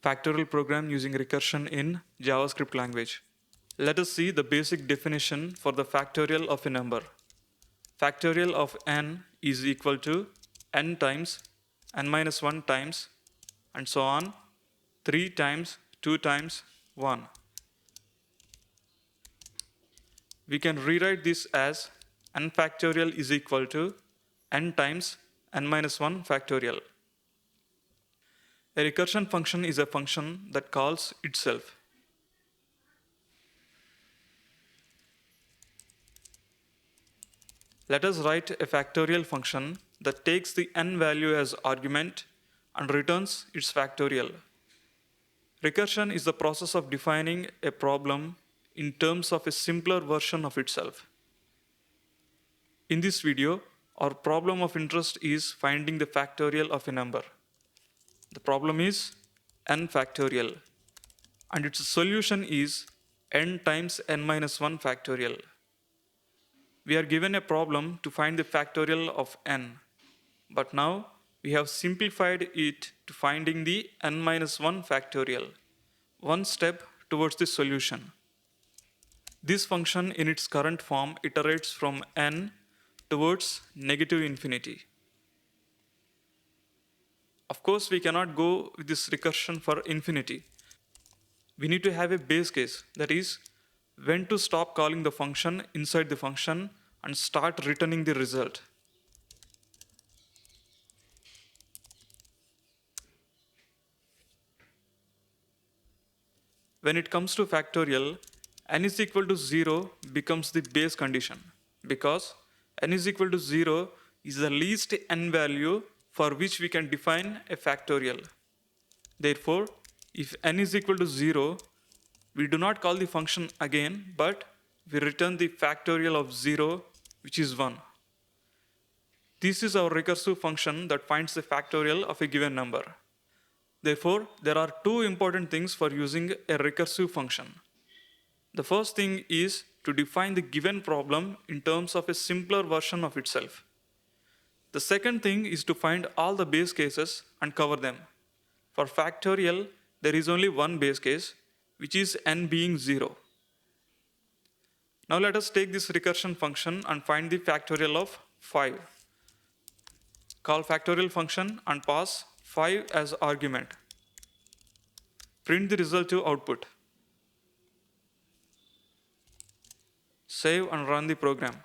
factorial program using recursion in JavaScript language. Let us see the basic definition for the factorial of a number. Factorial of n is equal to n times n minus 1 times and so on, 3 times 2 times 1. We can rewrite this as n factorial is equal to n times n minus 1 factorial. A recursion function is a function that calls itself. Let us write a factorial function that takes the n value as argument and returns its factorial. Recursion is the process of defining a problem in terms of a simpler version of itself. In this video, our problem of interest is finding the factorial of a number. The problem is n factorial, and its solution is n times n minus 1 factorial. We are given a problem to find the factorial of n, but now we have simplified it to finding the n minus 1 factorial, one step towards the solution. This function in its current form iterates from n towards negative infinity. Of course, we cannot go with this recursion for infinity. We need to have a base case, that is, when to stop calling the function inside the function and start returning the result. When it comes to factorial, n is equal to 0 becomes the base condition because n is equal to 0 is the least n value for which we can define a factorial. Therefore, if n is equal to 0, we do not call the function again, but we return the factorial of 0, which is 1. This is our recursive function that finds the factorial of a given number. Therefore, there are two important things for using a recursive function. The first thing is to define the given problem in terms of a simpler version of itself. The second thing is to find all the base cases and cover them. For factorial, there is only one base case, which is n being 0. Now let us take this recursion function and find the factorial of 5. Call factorial function and pass 5 as argument. Print the result to output. Save and run the program.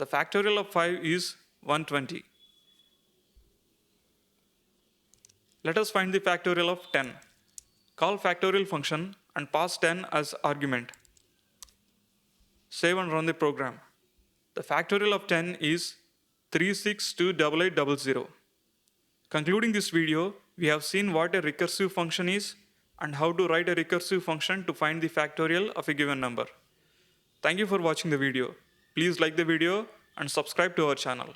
The factorial of 5 is 120. Let us find the factorial of 10. Call factorial function and pass 10 as argument. Save and run the program. The factorial of 10 is 3628800. Concluding this video, we have seen what a recursive function is and how to write a recursive function to find the factorial of a given number. Thank you for watching the video. Please like the video and subscribe to our channel.